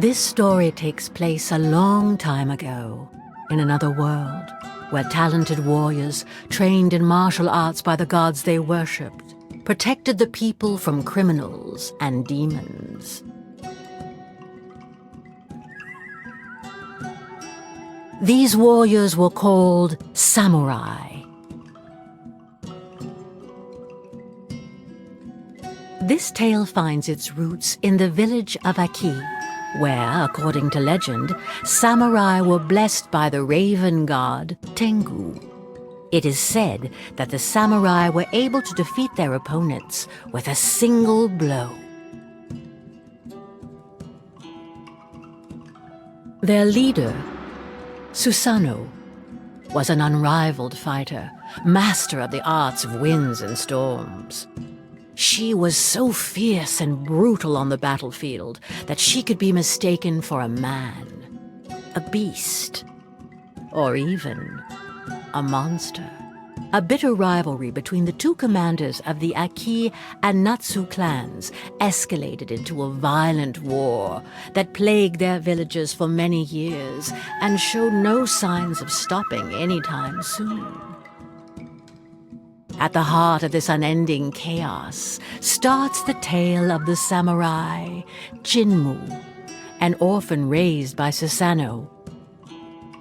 This story takes place a long time ago, in another world, where talented warriors, trained in martial arts by the gods they worshipped, protected the people from criminals and demons. These warriors were called samurai. This tale finds its roots in the village of Aki, where, according to legend, samurai were blessed by the raven god Tengu. It is said that the samurai were able to defeat their opponents with a single blow. Their leader, Susanoo, was an unrivaled fighter, master of the arts of winds and storms. She was so fierce and brutal on the battlefield that she could be mistaken for a man, a beast, or even a monster. A bitter rivalry between the two commanders of the Aki and Natsu clans escalated into a violent war that plagued their villages for many years and showed no signs of stopping anytime soon. At the heart of this unending chaos starts the tale of the samurai Jinmu, an orphan raised by Susanoo.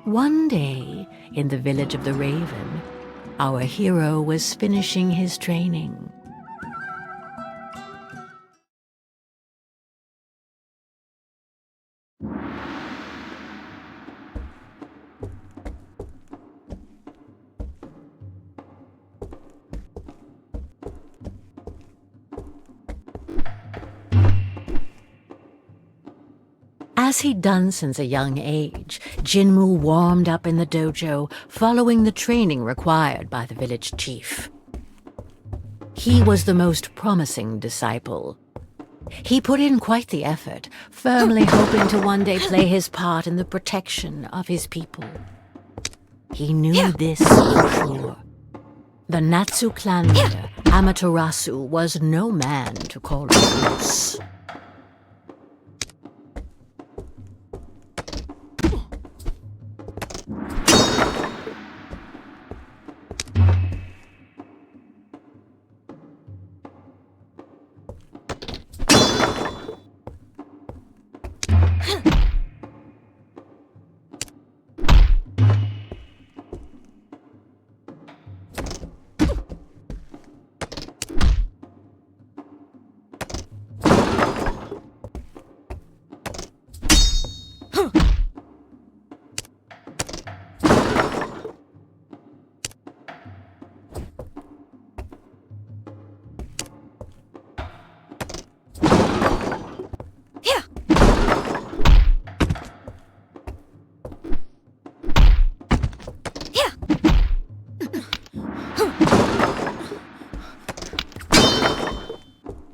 One day, in the village of the Raven, our hero was finishing his training. As he'd done since a young age, Jinmu warmed up in the dojo, following the training required by the village chief. He was the most promising disciple. He put in quite the effort, firmly hoping to one day play his part in the protection of his people. He knew this for sure. The Natsu clan leader, Amaterasu, was no man to call a truce.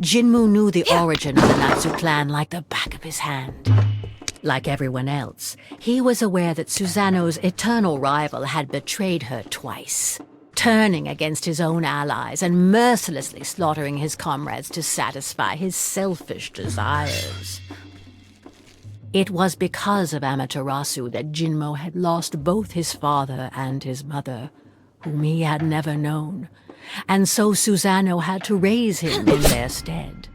Jinmu knew the origin of the Natsu clan like the back of his hand. Like everyone else, he was aware that Susanoo's eternal rival had betrayed her twice, turning against his own allies and mercilessly slaughtering his comrades to satisfy his selfish desires. It was because of Amaterasu that Jinmu had lost both his father and his mother, whom he had never known, and so Susanoo had to raise him in their stead.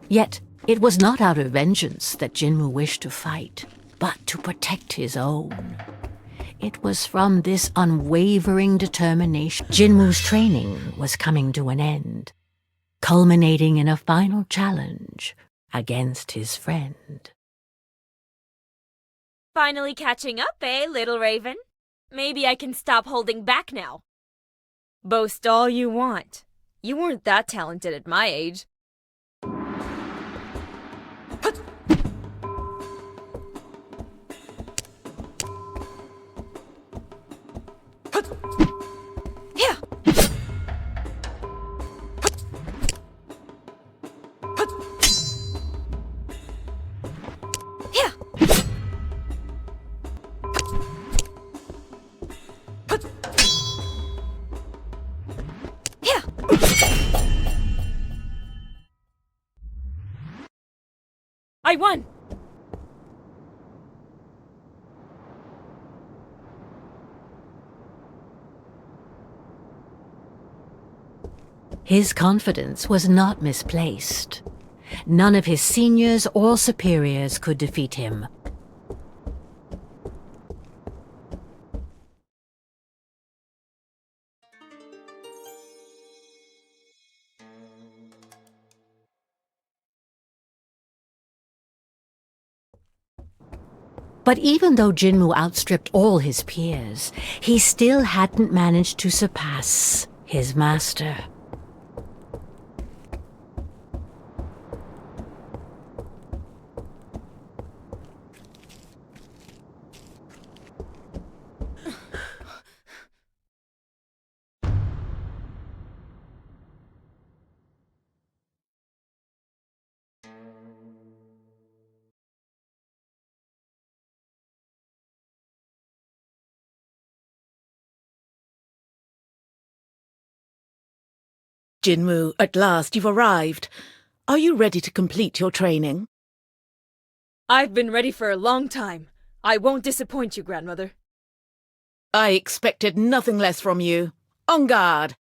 Yet it was not out of vengeance that Jinmu wished to fight, but to protect his own. It was from this unwavering determination Jinmu's training was coming to an end, culminating in a final challenge against his friend. Finally catching up, eh, little raven? Maybe I can stop holding back now. Boast all you want. You weren't that talented at my age. I won! His confidence was not misplaced. None of his seniors or superiors could defeat him. But even though Jinmu outstripped all his peers, he still hadn't managed to surpass his master. Jinmu, at last you've arrived. Are you ready to complete your training? I've been ready for a long time. I won't disappoint you, grandmother. I expected nothing less from you. En garde!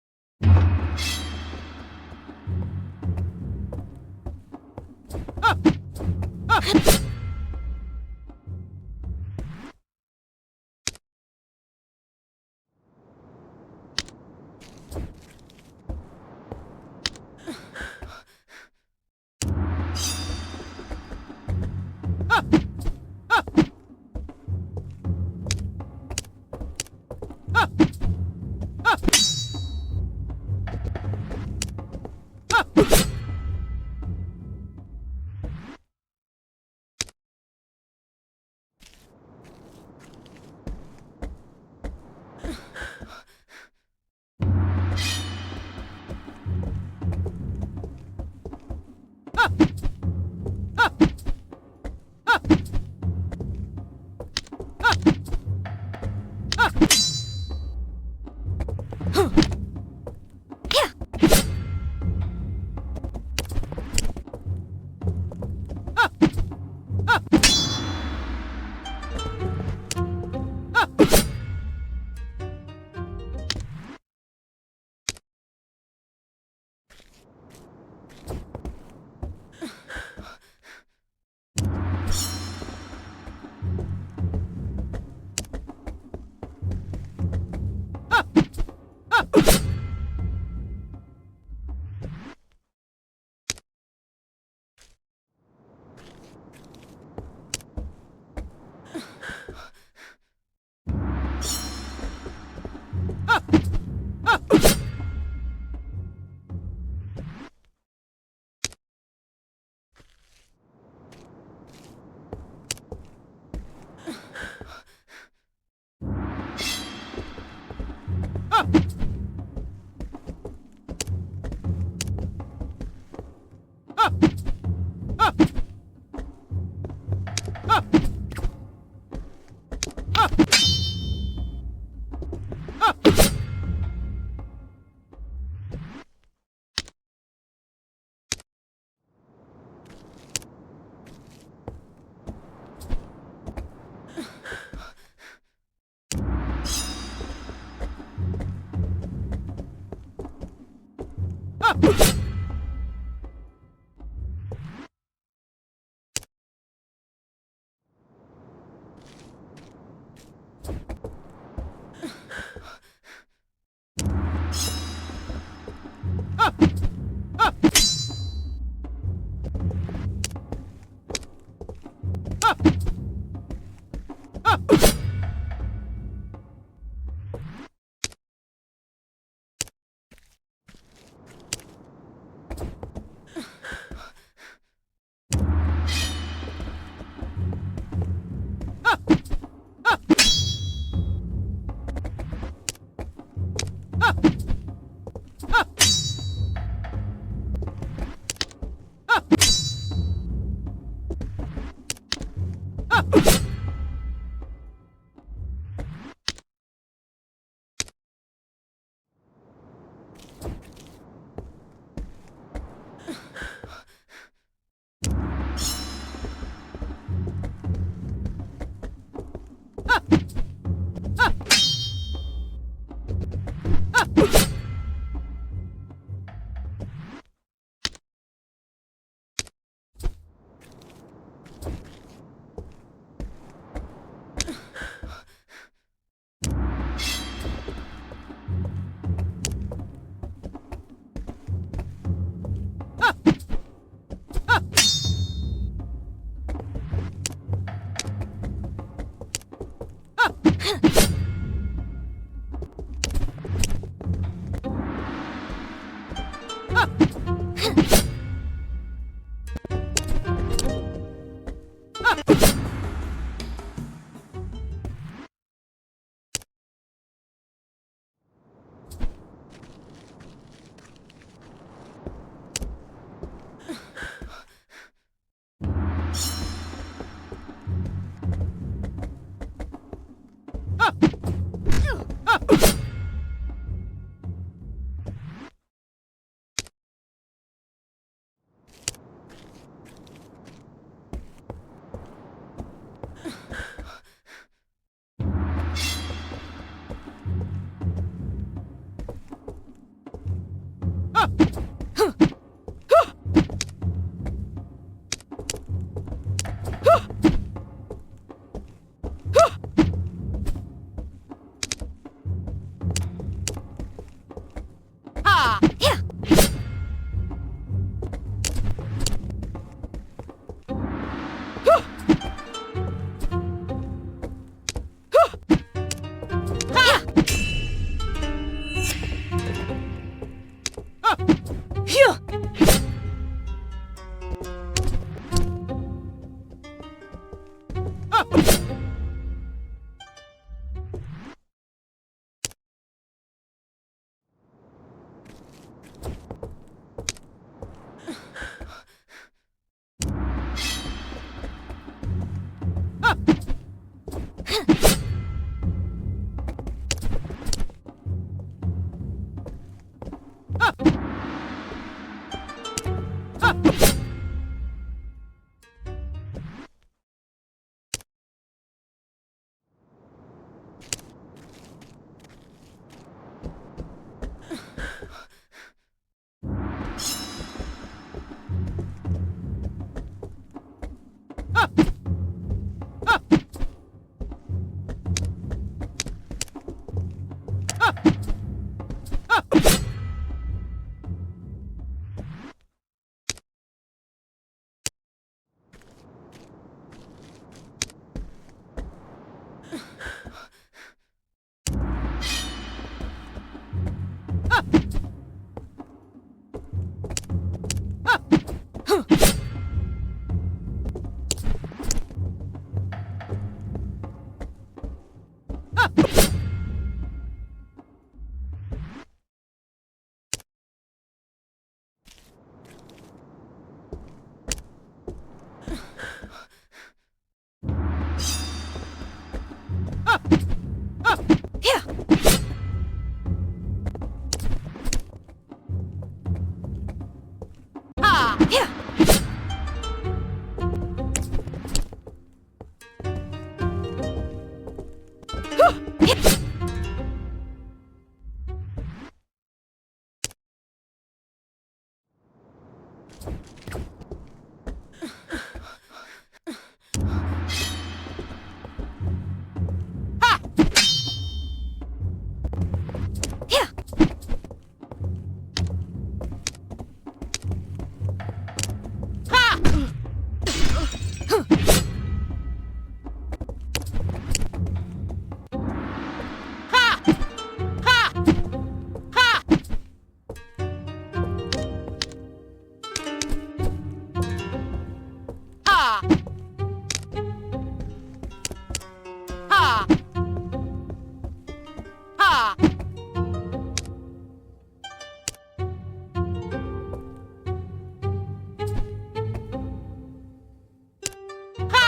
Ha!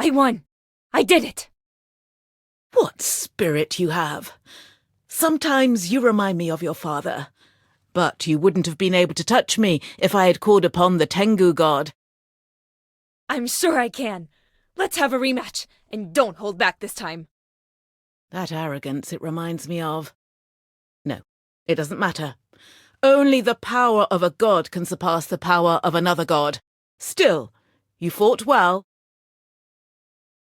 I won! I did it! What spirit you have! Sometimes you remind me of your father. But you wouldn't have been able to touch me if I had called upon the Tengu god. I'm sure I can. Let's have a rematch, and don't hold back this time. That arrogance it reminds me of. No, it doesn't matter. Only the power of a god can surpass the power of another god. Still, you fought well.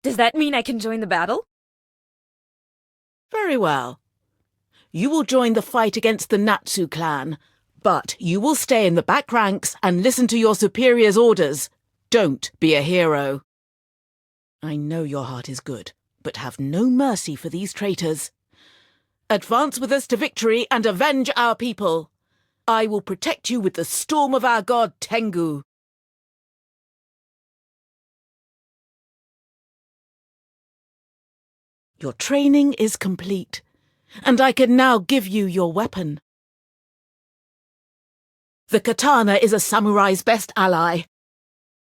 Does that mean I can join the battle? Very well. You will join the fight against the Natsu clan, but you will stay in the back ranks and listen to your superior's orders. Don't be a hero. I know your heart is good, but have no mercy for these traitors. Advance with us to victory and avenge our people. I will protect you with the storm of our god Tengu. Your training is complete, and I can now give you your weapon. The katana is a samurai's best ally.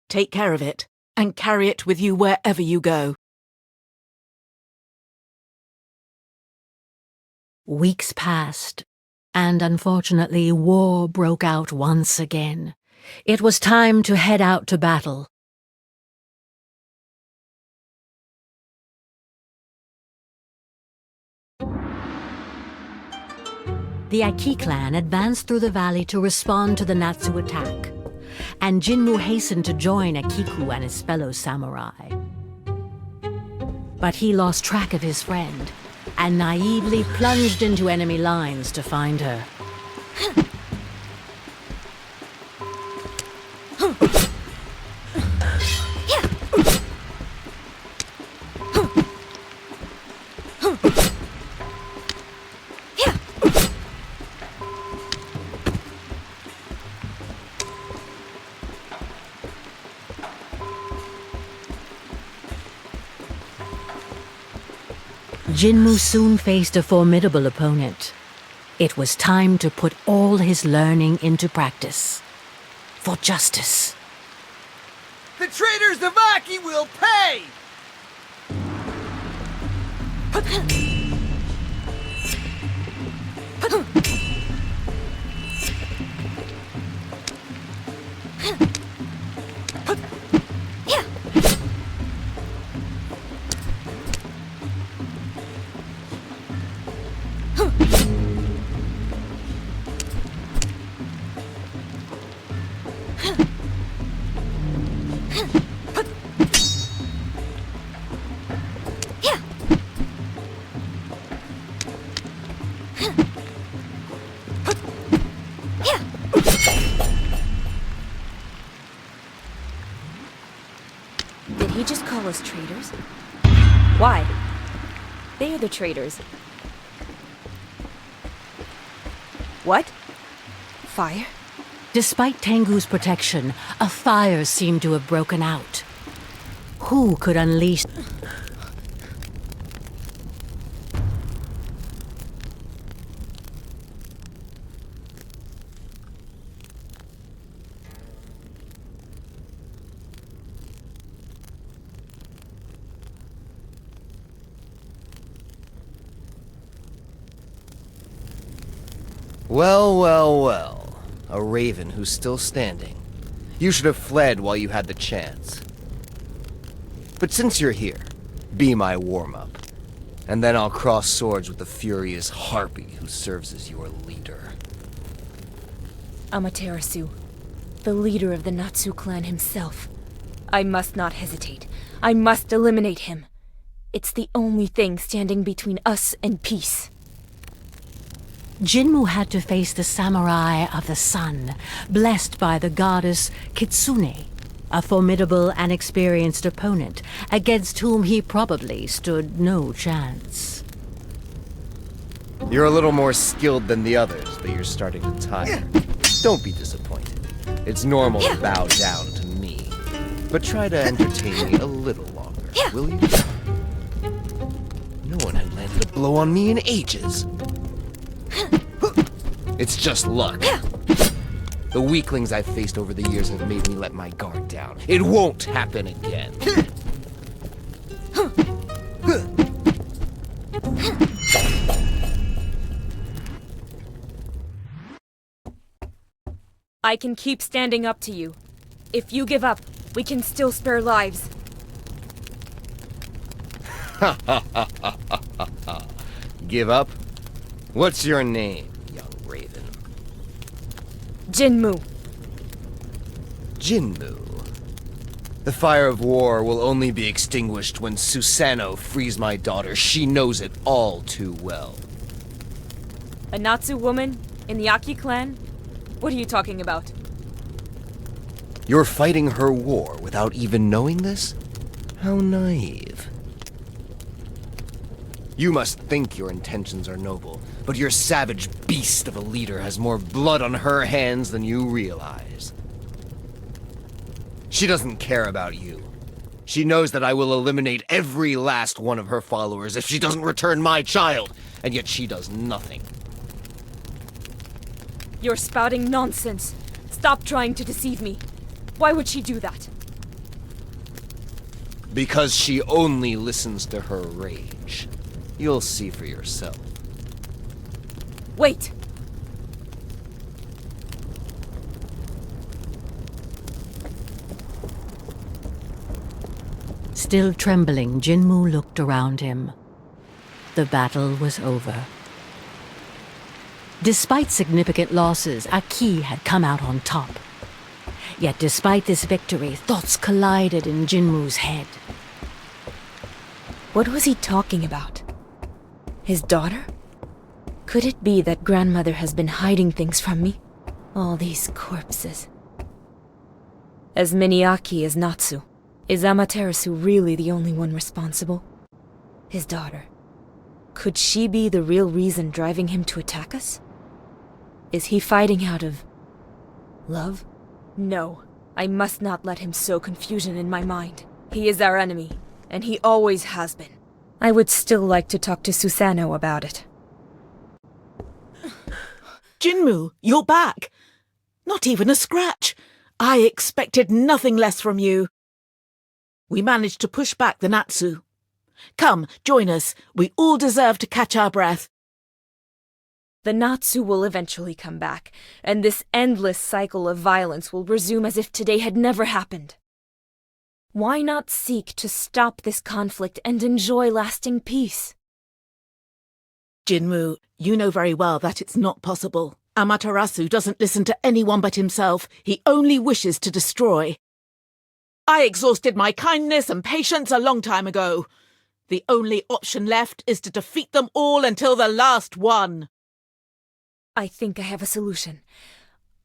Take care of it, and carry it with you wherever you go. Weeks passed, and unfortunately war broke out once again. It was time to head out to battle. The Aki clan advanced through the valley to respond to the Natsu attack, and Jinmu hastened to join Akiku and his fellow samurai. But he lost track of his friend, and naively plunged into enemy lines to find her. Jinmu soon faced a formidable opponent. It was time to put all his learning into practice. For justice. The traitors of Aki will pay! Did he just call us traitors? Why? They are the traitors. What? Fire? Despite Tengu's protection, a fire seemed to have broken out. Who could unleash... Well, well, well. A raven who's still standing. You should have fled while you had the chance. But since you're here, be my warm-up. And then I'll cross swords with the furious harpy who serves as your leader. Amaterasu, the leader of the Natsu clan himself. I must not hesitate. I must eliminate him. It's the only thing standing between us and peace. Jinmu had to face the samurai of the sun, blessed by the goddess Kitsune, a formidable and experienced opponent against whom he probably stood no chance. You're a little more skilled than the others, but you're starting to tire. Don't be disappointed. It's normal to bow down to me. But try to entertain me a little longer, will you? No one had landed a blow on me in ages. It's just luck. The weaklings I've faced over the years have made me let my guard down. It won't happen again. I can keep standing up to you. If you give up, we can still spare lives. Give up? What's your name, young raven? Jinmu. Jinmu. The fire of war will only be extinguished when Susanoo frees my daughter. She knows it all too well. A Natsu woman in the Aki clan? What are you talking about? You're fighting her war without even knowing this? How naive. You must think your intentions are noble, but your savage beast of a leader has more blood on her hands than you realize. She doesn't care about you. She knows that I will eliminate every last one of her followers if she doesn't return my child, and yet she does nothing. You're spouting nonsense. Stop trying to deceive me. Why would she do that? Because she only listens to her rage. You'll see for yourself. Wait! Still trembling, Jinmu looked around him. The battle was over. Despite significant losses, Aki had come out on top. Yet despite this victory, thoughts collided in Jinmu's head. What was he talking about? His daughter? Could it be that grandmother has been hiding things from me? All these corpses. As many Aki as Natsu, is Amaterasu really the only one responsible? His daughter. Could she be the real reason driving him to attack us? Is he fighting out of love? No, I must not let him sow confusion in my mind. He is our enemy, and he always has been. I would still like to talk to Susanoo about it. Jinmu, you're back. Not even a scratch. I expected nothing less from you. We managed to push back the Natsu. Come, join us. We all deserve to catch our breath. The Natsu will eventually come back, and this endless cycle of violence will resume as if today had never happened. Why not seek to stop this conflict and enjoy lasting peace? Jinmu, you know very well that it's not possible. Amaterasu doesn't listen to anyone but himself. He only wishes to destroy. I exhausted my kindness and patience a long time ago. The only option left is to defeat them all until the last one. I think I have a solution.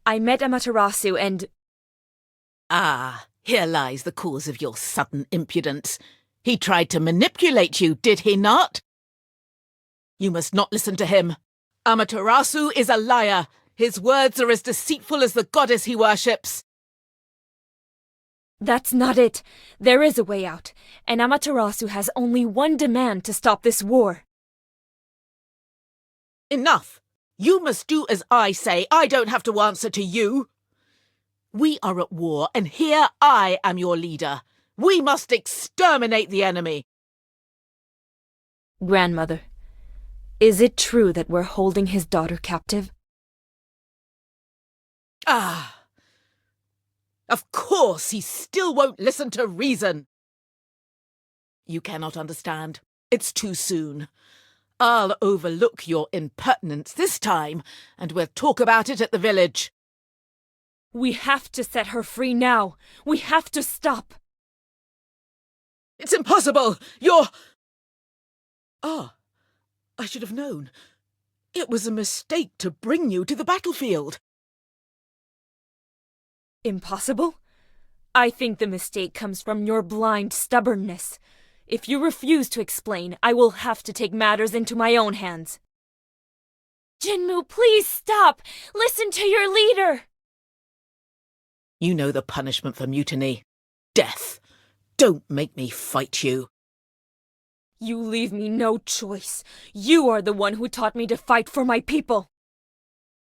I met Amaterasu and... Ah, here lies the cause of your sudden impudence. He tried to manipulate you, did he not? You must not listen to him. Amaterasu is a liar. His words are as deceitful as the goddess he worships. That's not it. There is a way out, and Amaterasu has only one demand to stop this war. Enough! You must do as I say. I don't have to answer to you. We are at war, and here I am your leader. We must exterminate the enemy. Grandmother, is it true that we're holding his daughter captive? Ah! Of course he still won't listen to reason. You cannot understand. It's too soon. I'll overlook your impertinence this time, and we'll talk about it at the village. We have to set her free now. We have to stop. It's impossible! You're... Ah, I should have known. It was a mistake to bring you to the battlefield. Impossible? I think the mistake comes from your blind stubbornness. If you refuse to explain, I will have to take matters into my own hands. Jinmu, please stop! Listen to your leader! You know the punishment for mutiny. Death. Don't make me fight you. You leave me no choice. You are the one who taught me to fight for my people.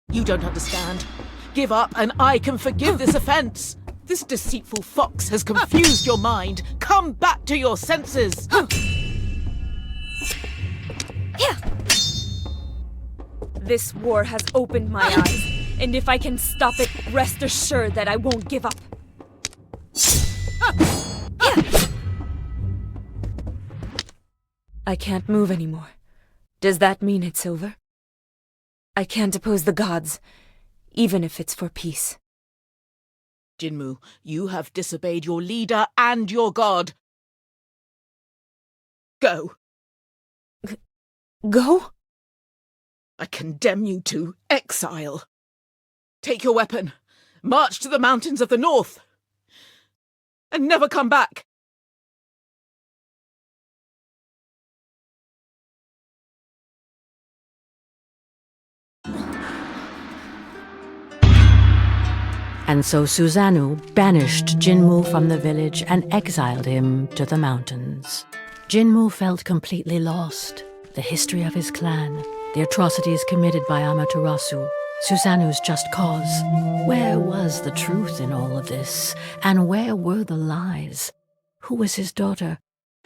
You don't understand. Give up and I can forgive this offense. This deceitful fox has confused your mind. Come back to your senses. This war has opened my eyes, and if I can stop it, rest assured that I won't give up. I can't move anymore. Does that mean it's over? I can't oppose the gods, even if it's for peace. Jinmu, you have disobeyed your leader and your god. Go. Go? I condemn you to exile. Take your weapon, march to the mountains of the north, and never come back. And so Susanoo banished Jinmu from the village and exiled him to the mountains. Jinmu felt completely lost. The history of his clan, the atrocities committed by Amaterasu, Susanoo's just cause. Where was the truth in all of this? And where were the lies? Who was his daughter?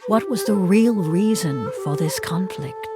What was the real reason for this conflict?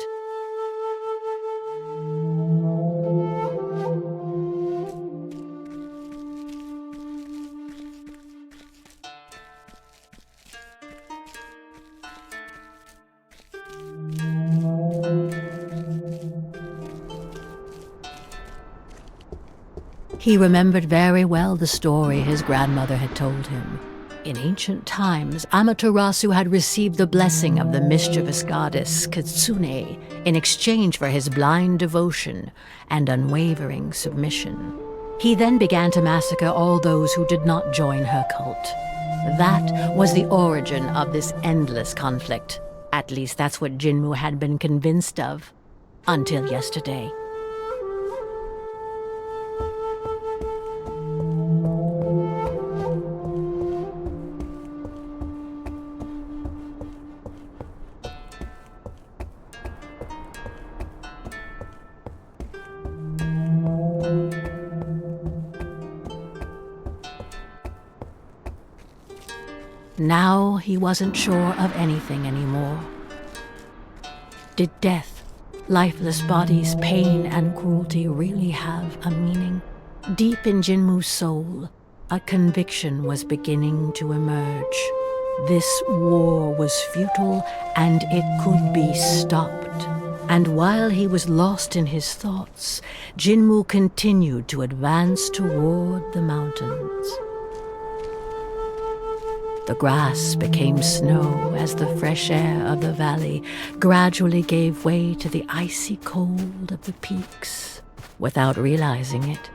He remembered very well the story his grandmother had told him. In ancient times, Amaterasu had received the blessing of the mischievous goddess Kitsune in exchange for his blind devotion and unwavering submission. He then began to massacre all those who did not join her cult. That was the origin of this endless conflict. At least that's what Jinmu had been convinced of, until yesterday. Now he wasn't sure of anything anymore. Did death, lifeless bodies, pain and cruelty really have a meaning? Deep in Jinmu's soul, a conviction was beginning to emerge. This war was futile and it could be stopped. And while he was lost in his thoughts, Jinmu continued to advance toward the mountains. The grass became snow as the fresh air of the valley gradually gave way to the icy cold of the peaks. Without realizing it,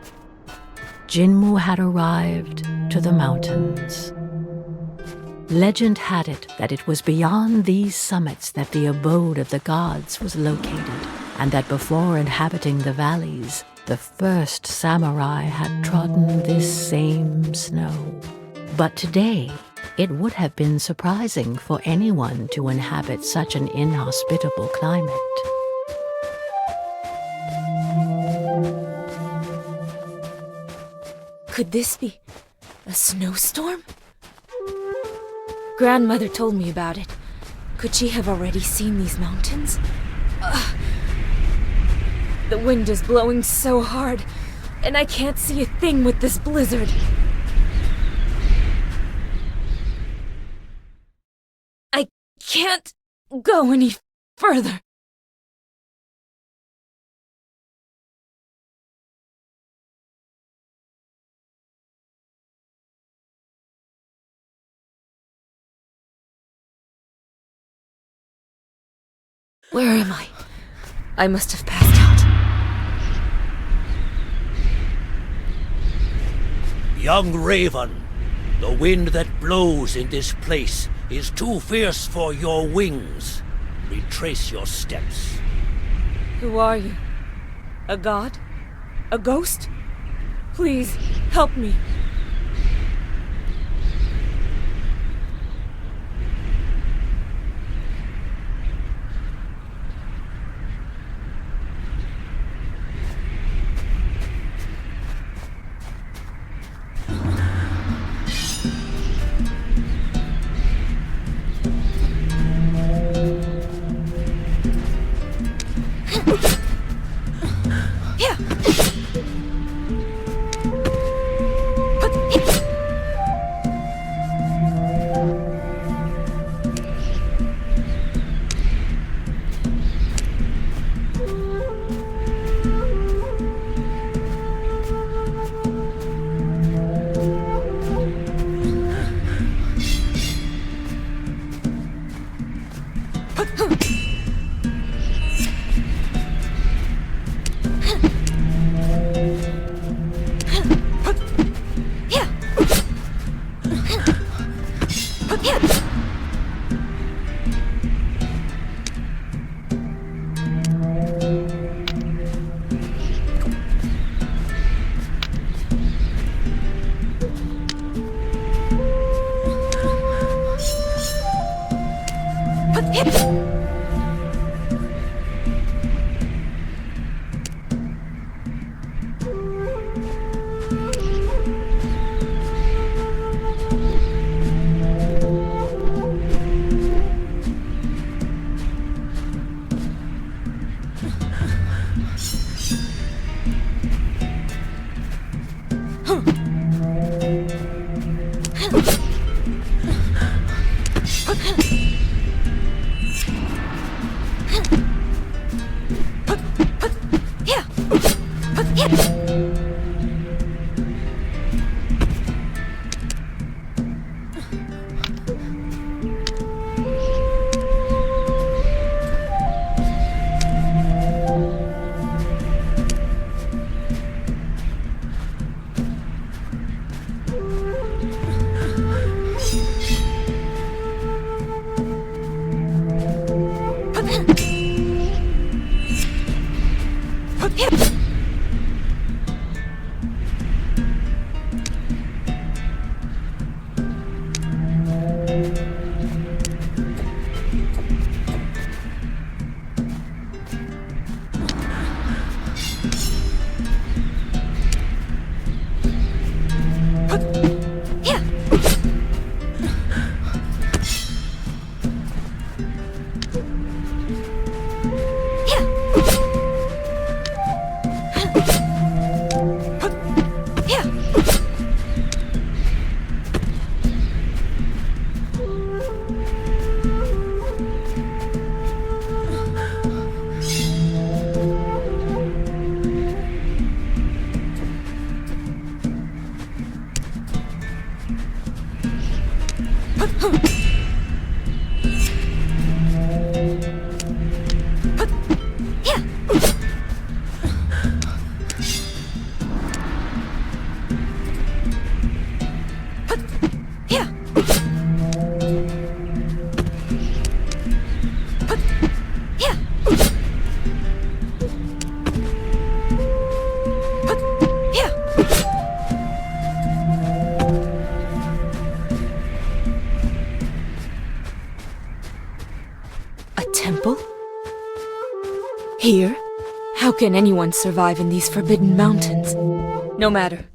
Jinmu had arrived to the mountains. Legend had it that it was beyond these summits that the abode of the gods was located, and that before inhabiting the valleys, the first samurai had trodden this same snow. But today, it would have been surprising for anyone to inhabit such an inhospitable climate. Could this be a snowstorm? Grandmother told me about it. Could she have already seen these mountains? The wind is blowing so hard. and I can't see a thing with this blizzard. I can't go any further. Where am I? I must have passed out. Young Raven, the wind that blows in this place is too fierce for your wings. Retrace your steps. Who are you? A god? A ghost? Please, help me. Temple? Here? How can anyone survive in these forbidden mountains? No matter.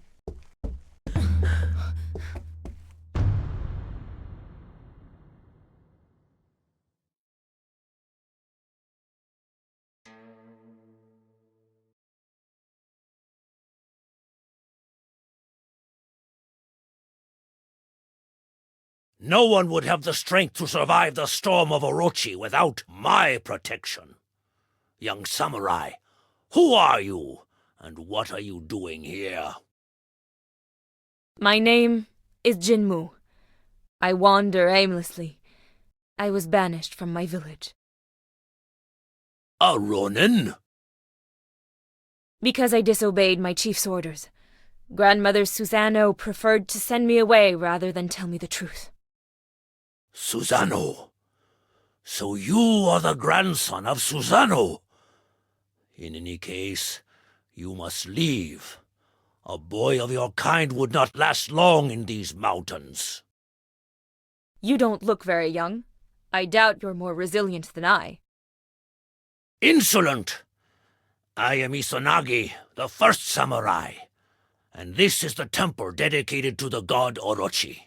No one would have the strength to survive the storm of Orochi without my protection. Young samurai, who are you, and what are you doing here? My name is Jinmu. I wander aimlessly. I was banished from my village. A ronin? Because I disobeyed my chief's orders. Grandmother Susanoo preferred to send me away rather than tell me the truth. Susanoo? So you are the grandson of Susanoo? In any case, you must leave. A boy of your kind would not last long in these mountains. You don't look very young. I doubt you're more resilient than I. Insolent! I am Izanagi, the first samurai, and this is the temple dedicated to the god Orochi.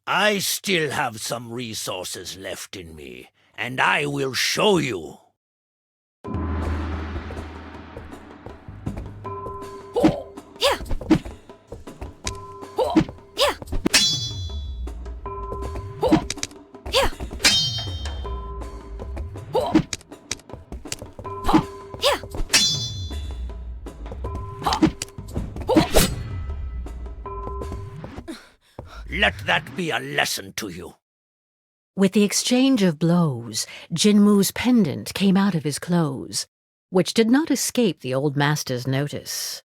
I still have some resources left in me, and I will show you. Let that be a lesson to you. With the exchange of blows, Jinmu's pendant came out of his clothes, which did not escape the old master's notice.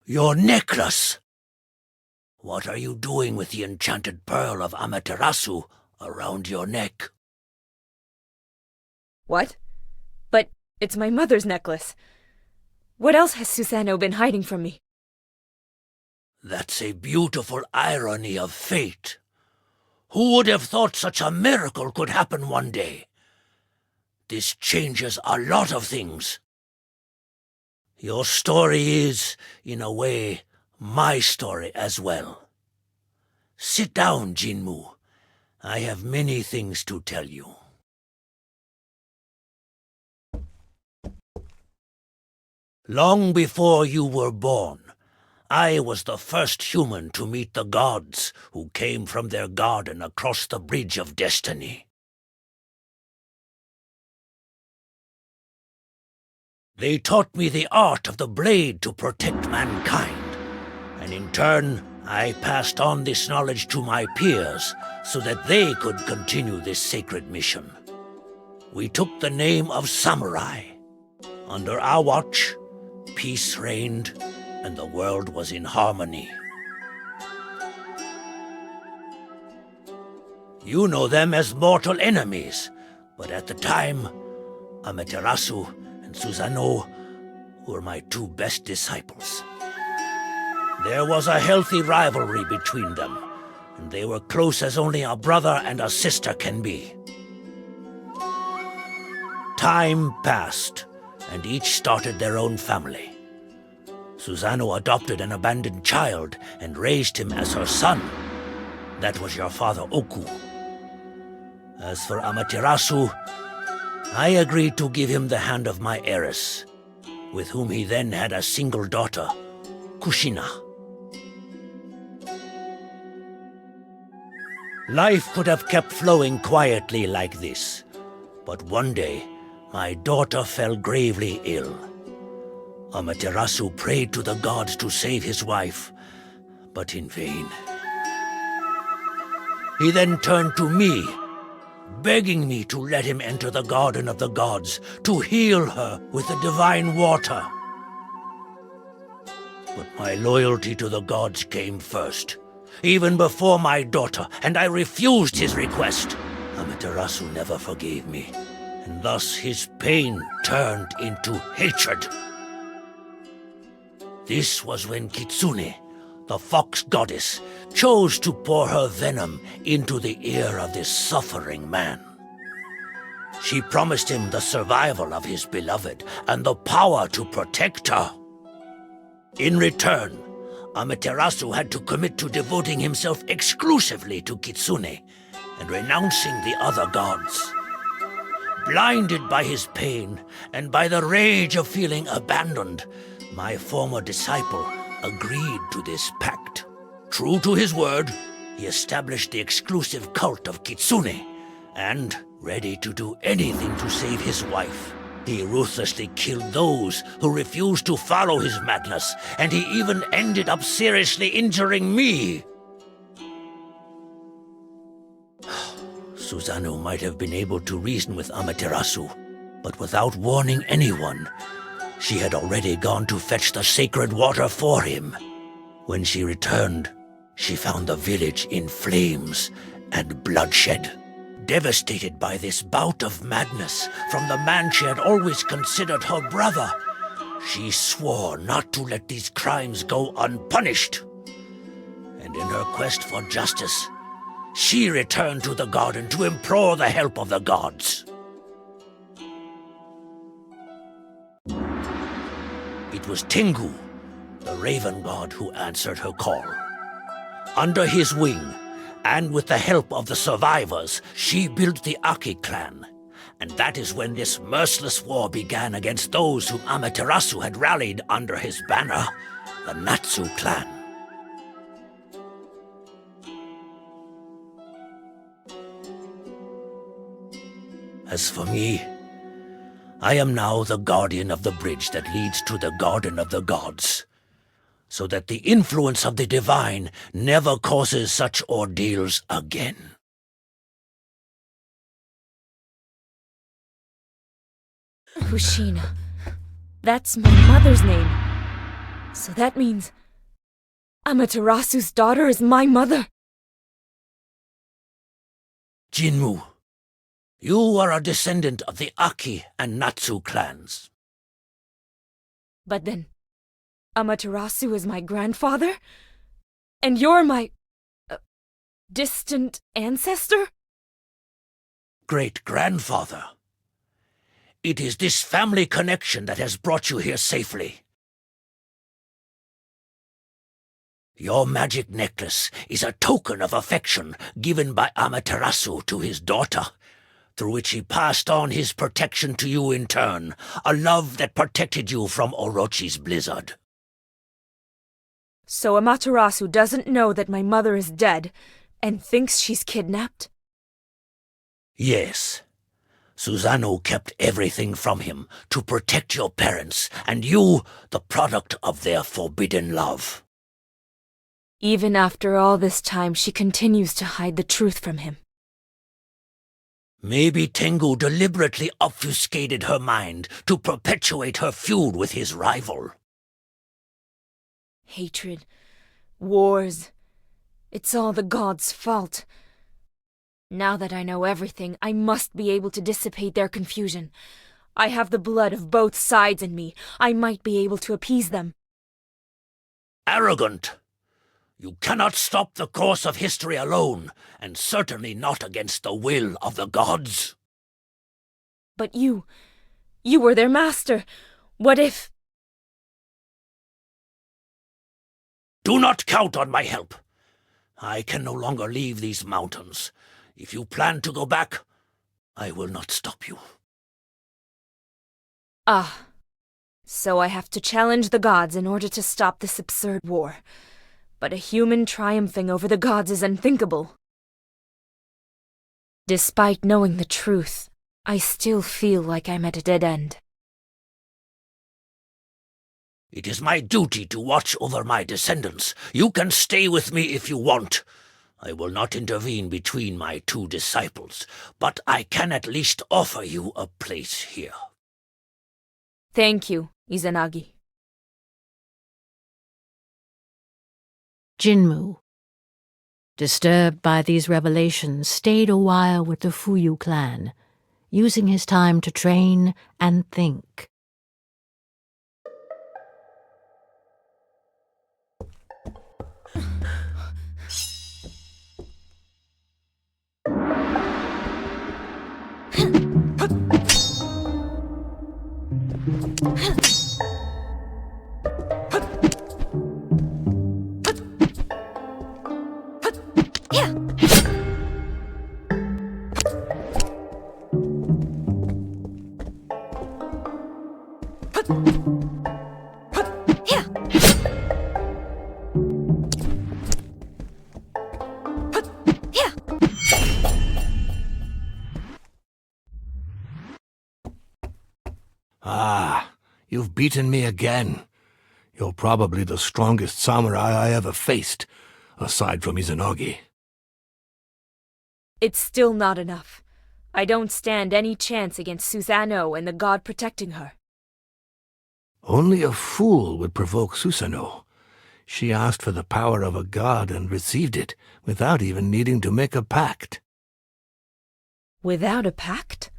Your necklace! What are you doing with the enchanted pearl of Amaterasu around your neck? What? But it's my mother's necklace. What else has Susanoo been hiding from me? That's a beautiful irony of fate. Who would have thought such a miracle could happen one day? This changes a lot of things. Your story is, in a way, my story as well. Sit down, Jinmu. I have many things to tell you. Long before you were born, I was the first human to meet the gods who came from their garden across the Bridge of Destiny. They taught me the art of the blade to protect mankind, and in turn, I passed on this knowledge to my peers so that they could continue this sacred mission. We took the name of samurai. Under our watch, peace reigned, and the world was in harmony. You know them as mortal enemies, but at the time, Amaterasu and Susanoo were my two best disciples. There was a healthy rivalry between them, and they were close as only a brother and a sister can be. Time passed, and each started their own family. Susanoo adopted an abandoned child and raised him as her son. That was your father Oku. As for Amaterasu, I agreed to give him the hand of my heiress, with whom he then had a single daughter, Kushina. Life could have kept flowing quietly like this, but one day, my daughter fell gravely ill. Amaterasu prayed to the gods to save his wife, but in vain. He then turned to me, begging me to let him enter the garden of the gods to heal her with the divine water. But my loyalty to the gods came first, even before my daughter, and I refused his request. Amaterasu never forgave me, and thus his pain turned into hatred. This was when Kitsune, the fox goddess, chose to pour her venom into the ear of this suffering man. She promised him the survival of his beloved and the power to protect her. In return, Amaterasu had to commit to devoting himself exclusively to Kitsune and renouncing the other gods. Blinded by his pain and by the rage of feeling abandoned, my former disciple agreed to this pact. True to his word, he established the exclusive cult of Kitsune, and, ready to do anything to save his wife, he ruthlessly killed those who refused to follow his madness, and he even ended up seriously injuring me. Susanoo might have been able to reason with Amaterasu, but without warning anyone, she had already gone to fetch the sacred water for him. When she returned, she found the village in flames and bloodshed. Devastated by this bout of madness from the man she had always considered her brother, she swore not to let these crimes go unpunished. And in her quest for justice, she returned to the garden to implore the help of the gods. It was Tengu, the raven god, who answered her call. Under his wing, and with the help of the survivors, she built the Aki clan. And that is when this merciless war began against those whom Amaterasu had rallied under his banner, the Natsu clan. As for me, I am now the guardian of the bridge that leads to the Garden of the Gods, so that the influence of the divine never causes such ordeals again. Kushina. That's my mother's name. So that means Amaterasu's daughter is my mother. Jinmu, you are a descendant of the Aki and Natsu clans. But then, Amaterasu is my grandfather? And you're my distant ancestor? Great-grandfather. It is this family connection that has brought you here safely. Your magic necklace is a token of affection given by Amaterasu to his daughter, through which he passed on his protection to you in turn, a love that protected you from Orochi's blizzard. So Amaterasu doesn't know that my mother is dead, and thinks she's kidnapped? Yes. Susanoo kept everything from him to protect your parents, and you, the product of their forbidden love. Even after all this time, she continues to hide the truth from him. Maybe Tengu deliberately obfuscated her mind to perpetuate her feud with his rival. Hatred, wars, it's all the gods' fault. Now that I know everything, I must be able to dissipate their confusion. I have the blood of both sides in me. I might be able to appease them. Arrogant! You cannot stop the course of history alone, and certainly not against the will of the gods. But you were their master. What if... Do not count on my help. I can no longer leave these mountains. If you plan to go back, I will not stop you. Ah. So I have to challenge the gods in order to stop this absurd war. But a human triumphing over the gods is unthinkable. Despite knowing the truth, I still feel like I'm at a dead end. It is my duty to watch over my descendants. You can stay with me if you want. I will not intervene between my two disciples, but I can at least offer you a place here. Thank you, Izanagi. Jinmu, disturbed by these revelations, stayed a while with the Fuyu clan, using his time to train and think. you've beaten me again. You're probably the strongest samurai I ever faced, aside from Izanagi. It's still not enough. I don't stand any chance against Susanoo and the god protecting her. Only a fool would provoke Susanoo. She asked for the power of a god and received it, without even needing to make a pact. Without a pact?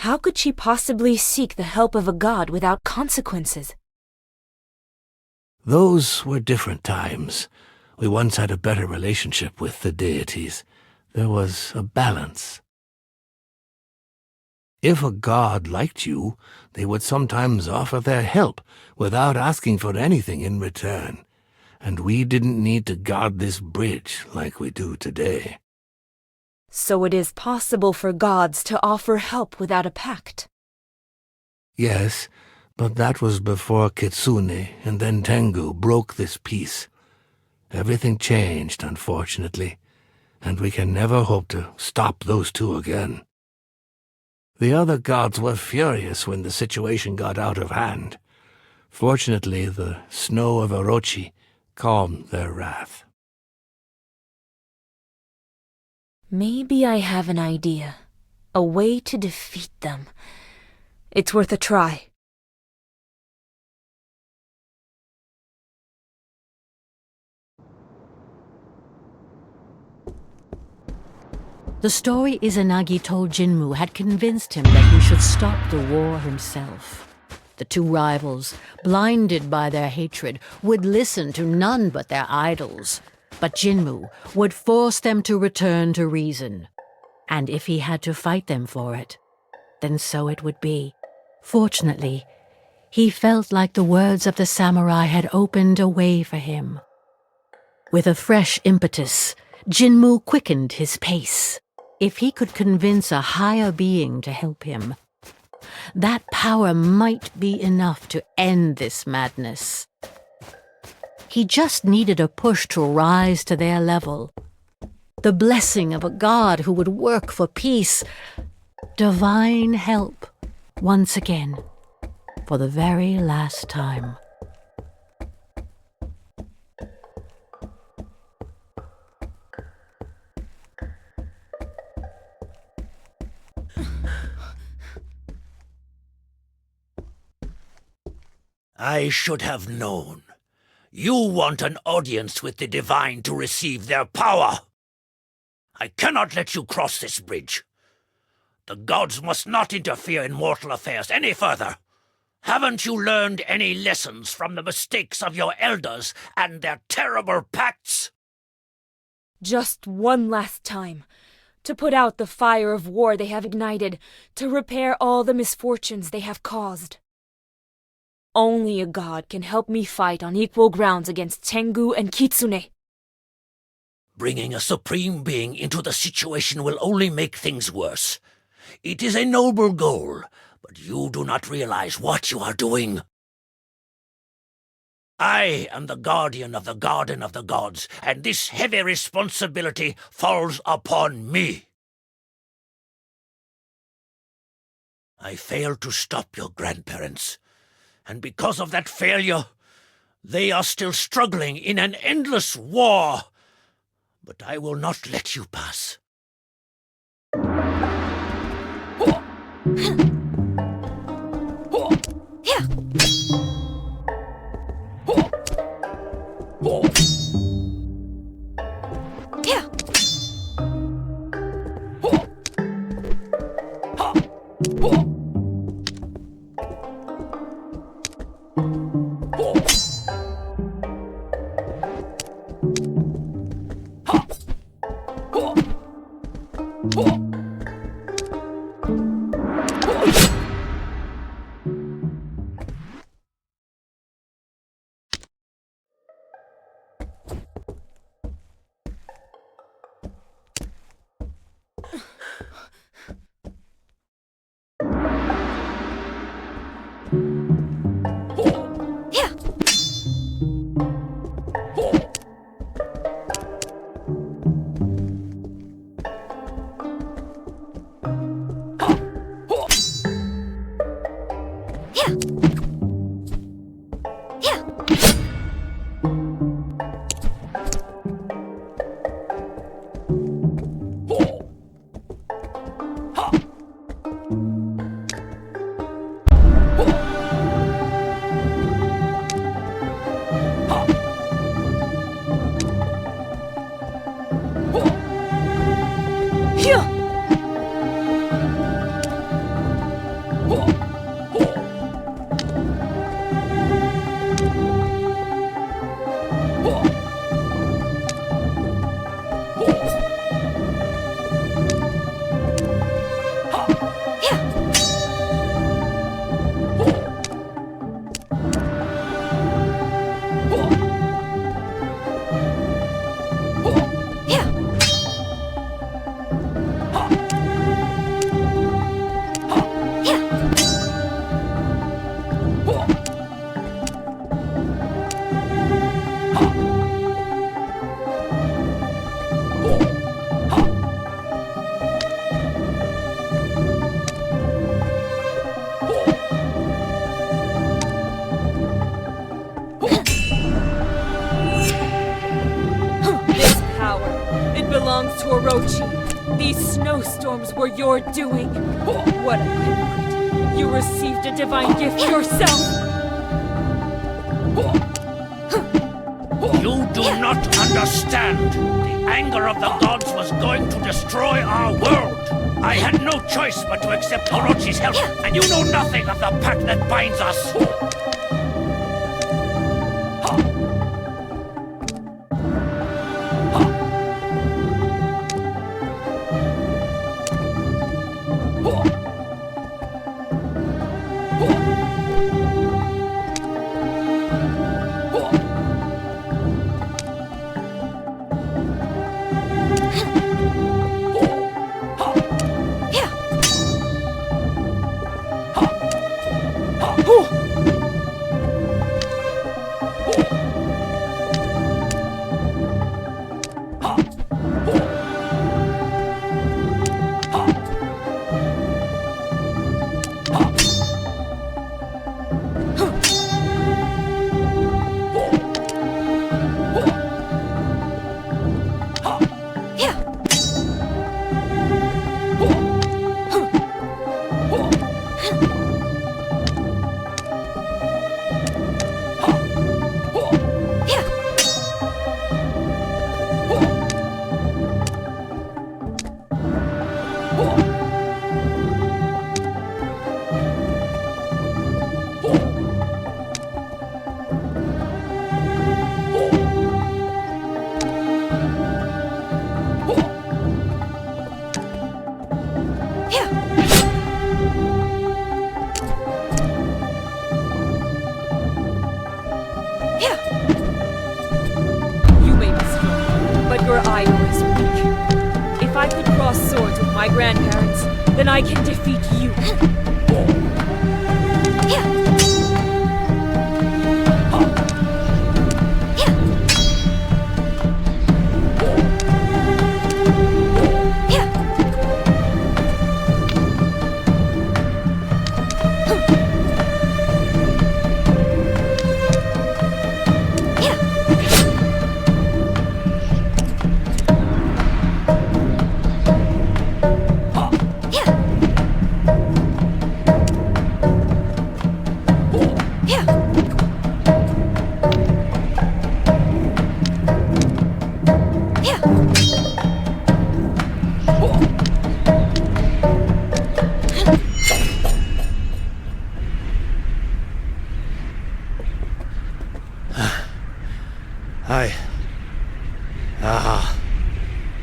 How could she possibly seek the help of a god without consequences? Those were different times. We once had a better relationship with the deities. There was a balance. If a god liked you, they would sometimes offer their help without asking for anything in return. And we didn't need to guard this bridge like we do today. So it is possible for gods to offer help without a pact? Yes, but that was before Kitsune and then Tengu broke this peace. Everything changed, unfortunately, and we can never hope to stop those two again. The other gods were furious when the situation got out of hand. Fortunately, the snow of Orochi calmed their wrath. Maybe I have an idea. A way to defeat them. It's worth a try. The story Izanagi told Jinmu had convinced him that he should stop the war himself. The two rivals, blinded by their hatred, would listen to none but their idols. But Jinmu would force them to return to reason. And if he had to fight them for it, then so it would be. Fortunately, he felt like the words of the samurai had opened a way for him. With a fresh impetus, Jinmu quickened his pace. If he could convince a higher being to help him, that power might be enough to end this madness. He just needed a push to rise to their level. The blessing of a god who would work for peace. Divine help, once again, for the very last time. I should have known. You want an audience with the divine to receive their power. I cannot let you cross this bridge. The gods must not interfere in mortal affairs any further. Haven't you learned any lessons from the mistakes of your elders and their terrible pacts? Just one last time. To put out the fire of war they have ignited, to repair all the misfortunes they have caused. Only a god can help me fight on equal grounds against Tengu and Kitsune. Bringing a supreme being into the situation will only make things worse. It is a noble goal, but you do not realize what you are doing. I am the guardian of the Garden of the Gods, and this heavy responsibility falls upon me. I failed to stop your grandparents, and because of that failure, they are still struggling in an endless war. But I will not let you pass. belongs to Orochi. These snowstorms were your doing. What a hypocrite. You received a divine gift yourself. You do not understand. The anger of the gods was going to destroy our world. I had no choice but to accept Orochi's help, and you know nothing of the pact that binds us. You may be strong, but your idol is weak. If I could cross swords with my grandparents, then I can defeat you.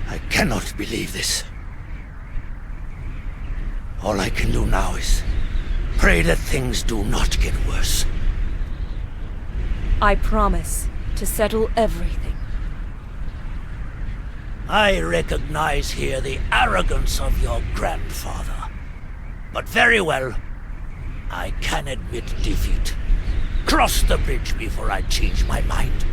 I cannot believe this. All I can do now is pray that things do not get worse. I promise to settle everything. I recognize here the arrogance of your grandfather. But very well, I can admit defeat. Cross the bridge before I change my mind.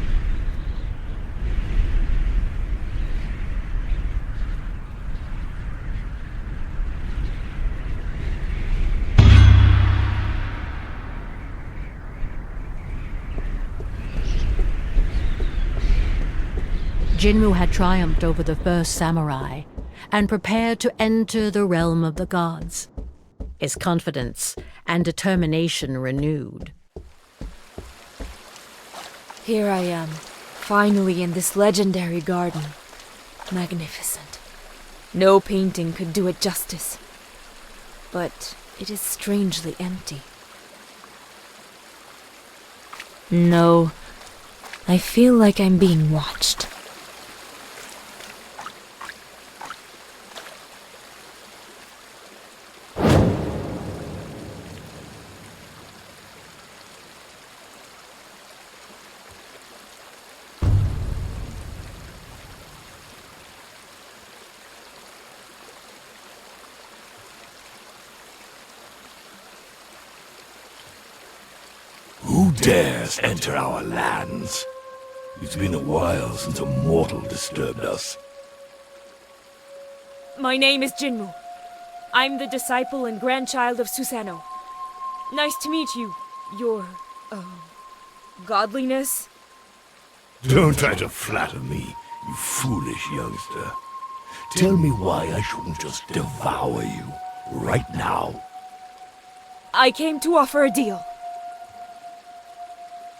Jinmu had triumphed over the first samurai and prepared to enter the realm of the gods, his confidence and determination renewed. Here I am, finally in this legendary garden. Magnificent. No painting could do it justice. But it is strangely empty. No, I feel like I'm being watched. Who dares enter our lands? It's been a while since a mortal disturbed us. My name is Jinmu. I'm the disciple and grandchild of Susanoo. Nice to meet you, your, godliness. Don't try to flatter me, you foolish youngster. Tell me why I shouldn't just devour you, right now. I came to offer a deal.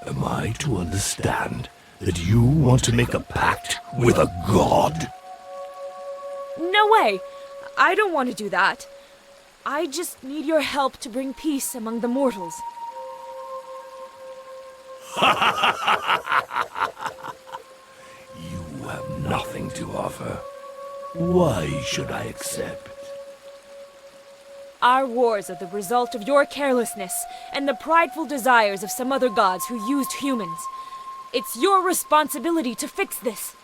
Am I to understand that you want to make a pact with a god? No way! I don't want to do that. I just need your help to bring peace among the mortals. You have nothing to offer. Why should I accept? Our wars are the result of your carelessness and the prideful desires of some other gods who used humans. It's your responsibility to fix this.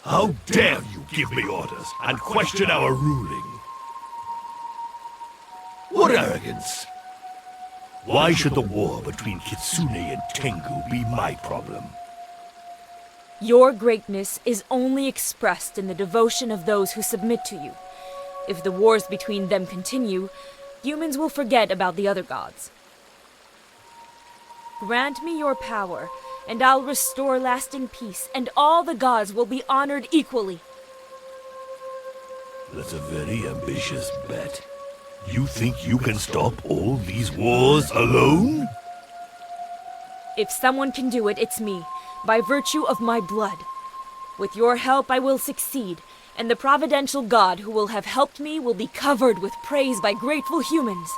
How dare you give me orders and question our ruling? What arrogance! Why should the war between Kitsune and Tengu be my problem? Your greatness is only expressed in the devotion of those who submit to you. If the wars between them continue, humans will forget about the other gods. Grant me your power, and I'll restore lasting peace, and all the gods will be honored equally. That's a very ambitious bet. You think you can stop all these wars alone? If someone can do it, it's me, by virtue of my blood. With your help, I will succeed, and the providential god who will have helped me will be covered with praise by grateful humans.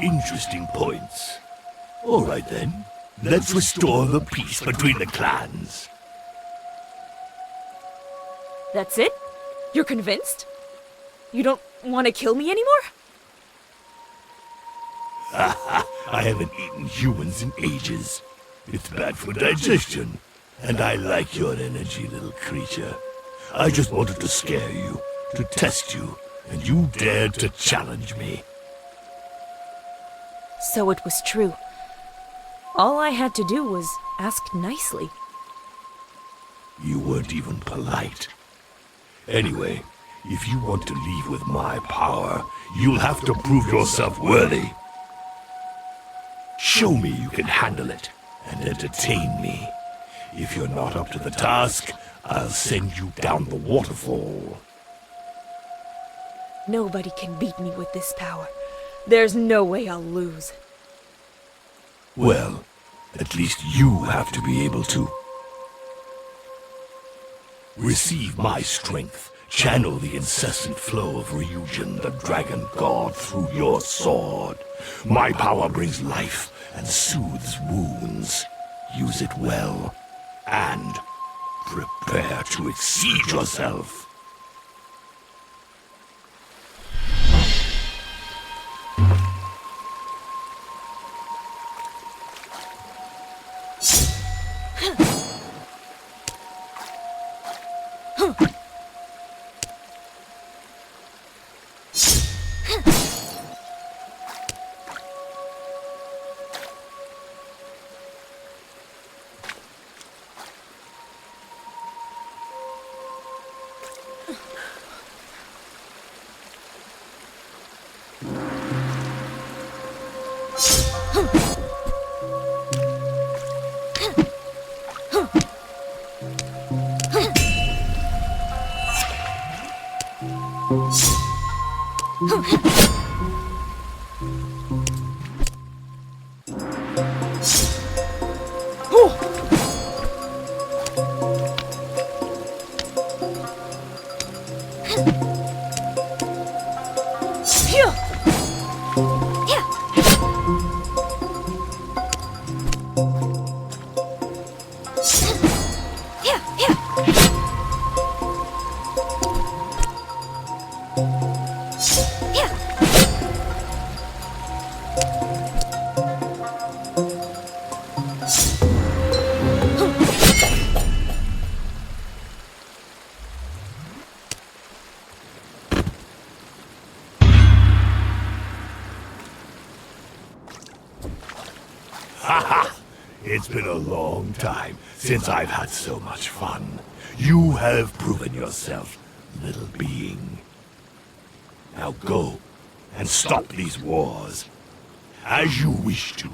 Interesting points. All right then, let's restore the peace between the clans. That's it? You're convinced? You don't want to kill me anymore? I haven't eaten humans in ages. It's bad for digestion. And I like your energy, little creature. I just wanted to scare you, to test you, and you dared to challenge me. So it was true. All I had to do was ask nicely. You weren't even polite. Anyway, if you want to leave with my power, you'll have to prove yourself worthy. Show me you can handle it, and entertain me. If you're not up to the task, I'll send you down the waterfall. Nobody can beat me with this power. There's no way I'll lose. Well, at least you have to be able to. Receive my strength. Channel the incessant flow of Ryujin, the dragon god, through your sword. My power brings life and soothes wounds. Use it well, and prepare to exceed yourself. Ha! It's been a long time since I've had so much fun. You have proven yourself, little being. Now go and stop these wars, as you wish to.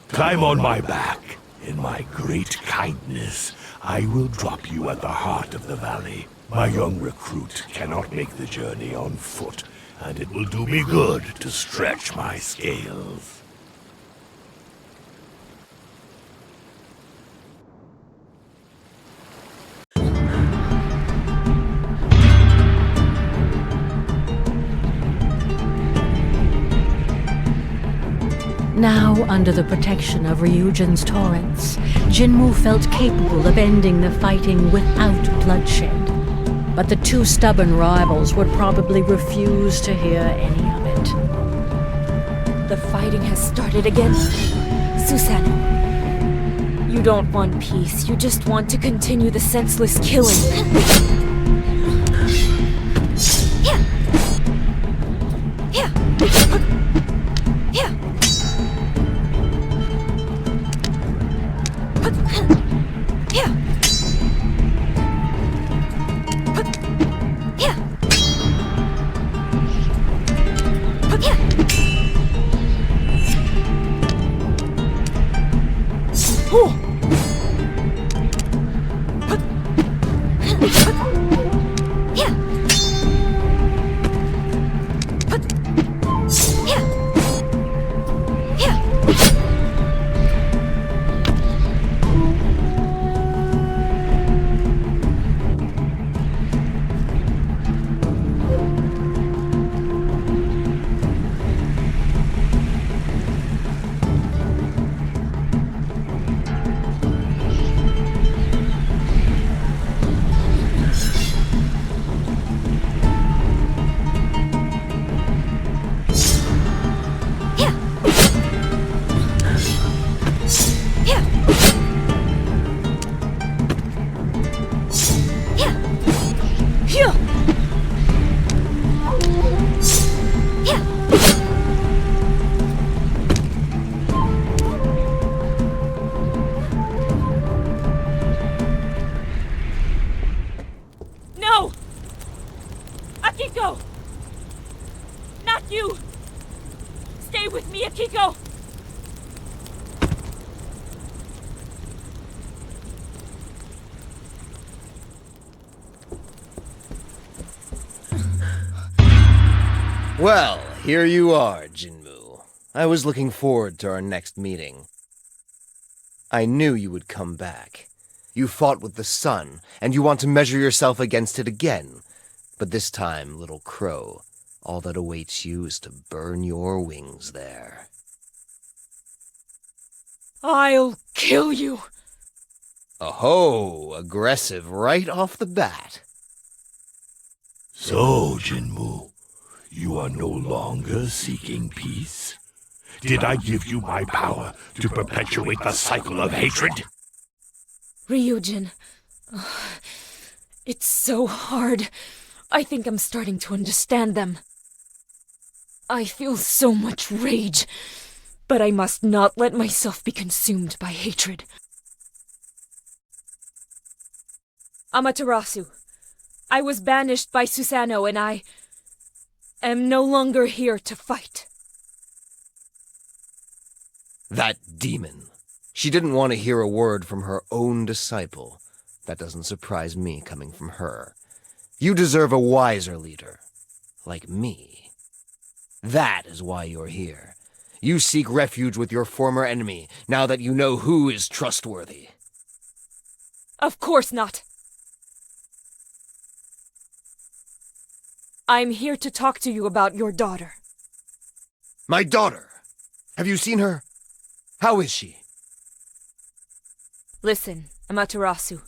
Climb on my back. In my great kindness, I will drop you at the heart of the valley. My young recruit cannot make the journey on foot, and it will do me good to stretch my scales. Now, under the protection of Ryujin's torrents, Jinmu felt capable of ending the fighting without bloodshed. But the two stubborn rivals would probably refuse to hear any of it. The fighting has started again. Susanoo, you don't want peace, you just want to continue the senseless killing. Akiko! Not you! Stay with me, Akiko! Well, here you are, Jinmu. I was looking forward to our next meeting. I knew you would come back. You fought with the sun, and you want to measure yourself against it again. But this time, little crow, all that awaits you is to burn your wings there. I'll kill you! Oh, aggressive right off the bat. So, Jinmu, you are no longer seeking peace? Did I give you my power to perpetuate the cycle of hatred? Ryujin, it's so hard. I think I'm starting to understand them. I feel so much rage, but I must not let myself be consumed by hatred. Amaterasu, I was banished by Susanoo and I am no longer here to fight. That demon. She didn't want to hear a word from her own disciple. That doesn't surprise me coming from her. You deserve a wiser leader, like me. That is why you're here. You seek refuge with your former enemy, now that you know who is trustworthy. Of course not. I'm here to talk to you about your daughter. My daughter! Have you seen her? How is she? Listen, Amaterasu.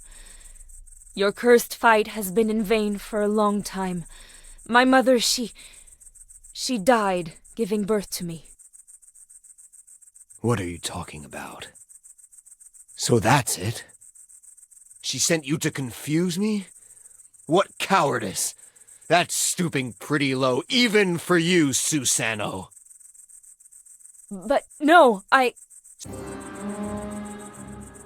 Your cursed fight has been in vain for a long time. My mother, she died giving birth to me. What are you talking about? So that's it? She sent you to confuse me? What cowardice! That's stooping pretty low, even for you, Susanoo. But no,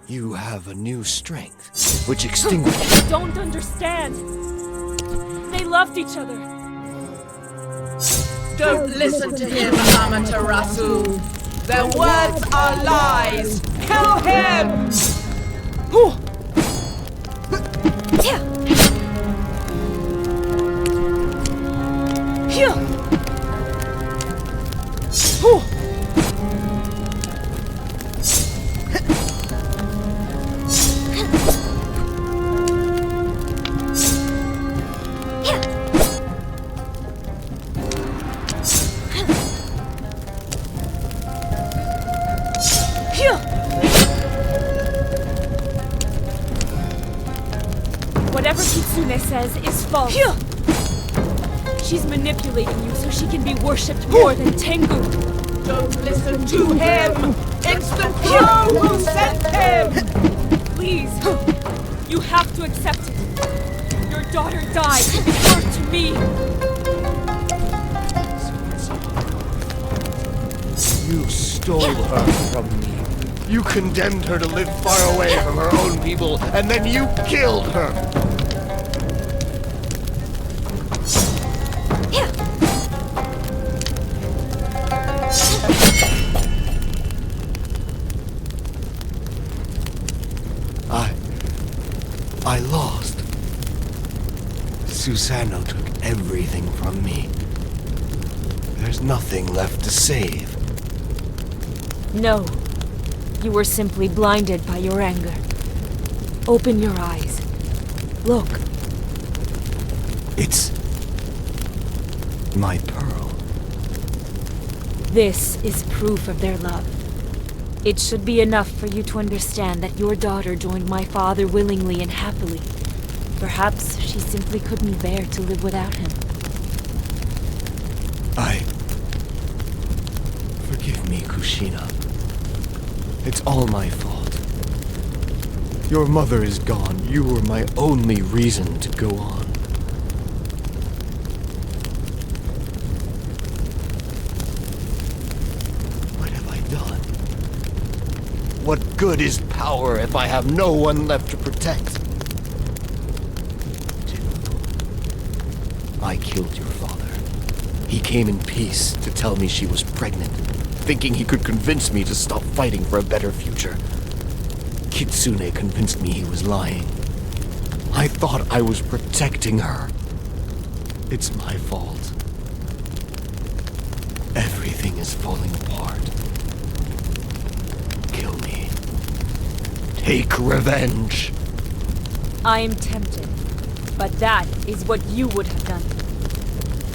You have a new strength, which extinguishes... They don't understand. They loved each other. Don't listen to him, Amaterasu. Their words are lies. Kill him! Whatever Kitsune says is false. She's manipulating you so she can be worshipped more than Tengu. Don't listen to him! It's the crow who sent him! Please, you have to accept it. Your daughter died to be brought to me. You stole her from me. You condemned her to live far away from her own people, and then you killed her! I lost. Susanoo took everything from me. There's nothing left to save. No. You were simply blinded by your anger. Open your eyes. Look. It's... my pearl. This is proof of their love. It should be enough for you to understand that your daughter joined my father willingly and happily. Perhaps she simply couldn't bear to live without him. Forgive me, Kushina. It's all my fault. Your mother is gone. You were my only reason to go on. What have I done? What good is power if I have no one left to protect? I killed your father. He came in peace to tell me she was pregnant, thinking he could convince me to stop fighting for a better future. Kitsune convinced me he was lying. I thought I was protecting her. It's my fault. Everything is falling apart. Kill me. Take revenge. I am tempted, but that is what you would have done.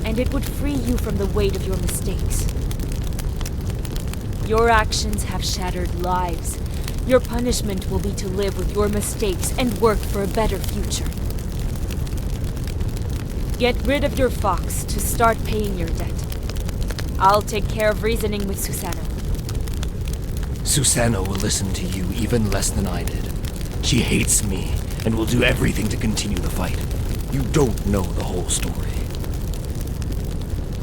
And it would free you from the weight of your mistakes. Your actions have shattered lives. Your punishment will be to live with your mistakes and work for a better future. Get rid of your fox to start paying your debt. I'll take care of reasoning with Susanoo. Susanoo will listen to you even less than I did. She hates me and will do everything to continue the fight. You don't know the whole story.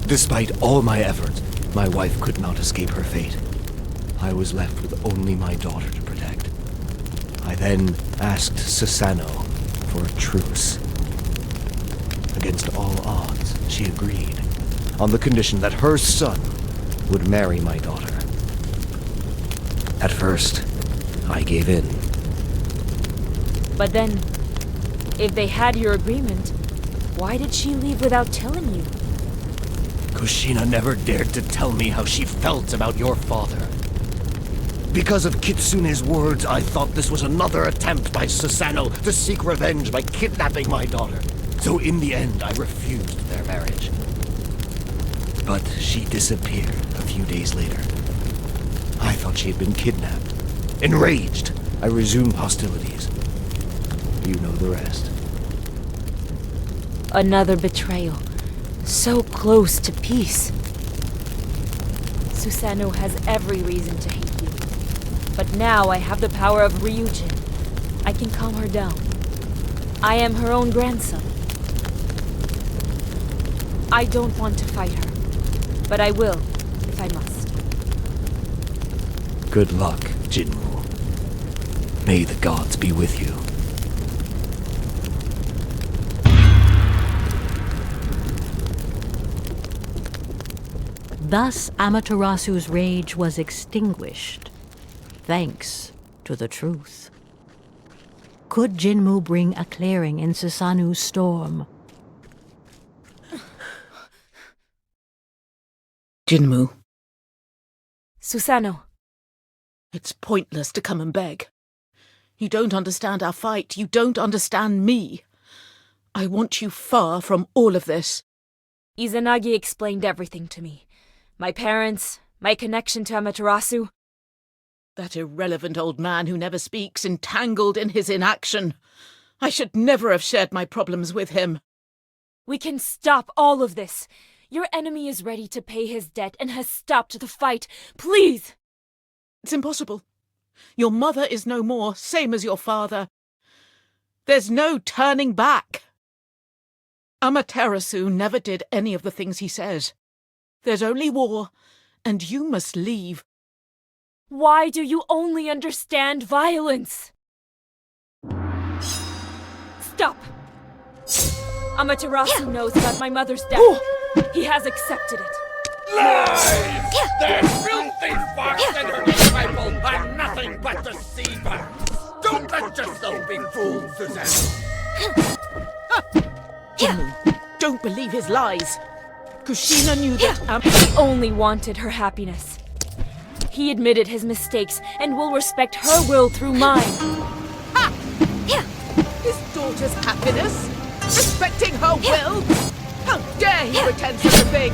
Despite all my efforts, my wife could not escape her fate. I was left with only my daughter to protect. I then asked Susanoo for a truce. Against all odds, she agreed, on the condition that her son would marry my daughter. At first, I gave in. But then, if they had your agreement, why did she leave without telling you? Kushina never dared to tell me how she felt about your father. Because of Kitsune's words, I thought this was another attempt by Susanoo to seek revenge by kidnapping my daughter. So in the end, I refused their marriage. But she disappeared a few days later. I thought she had been kidnapped. Enraged, I resumed hostilities. You know the rest. Another betrayal. So close to peace. Susanoo has every reason to hate you. But now I have the power of Ryujin. I can calm her down. I am her own grandson. I don't want to fight her, but I will, if I must. Good luck, Jinwoo. May the gods be with you. Thus Amaterasu's rage was extinguished, thanks to the truth. Could Jinmu bring a clearing in Susanu's storm? Jinmu, Susano. it's pointless to come and beg. You don't understand our fight. You don't understand me. I want you far from all of this. Izanagi explained everything to me. My parents, my connection to Amaterasu. That irrelevant old man who never speaks, entangled in his inaction. I should never have shared my problems with him. We can stop all of this. Your enemy is ready to pay his debt and has stopped the fight. Please! It's impossible. Your mother is no more, same as your father. There's no turning back. Amaterasu never did any of the things he says. There's only war, and you must leave. Why do you only understand violence? Stop! Amaterasu knows about my mother's death. He has accepted it. Lies! That filthy fox and her disciple are nothing but deceivers! Don't let yourself be fooled, Susanna! Jinmu, don't believe his lies. Kushina knew that He only wanted her happiness. He admitted his mistakes and will respect her will through mine. Ha! His daughter's happiness? Respecting her will? How dare he pretend such a thing?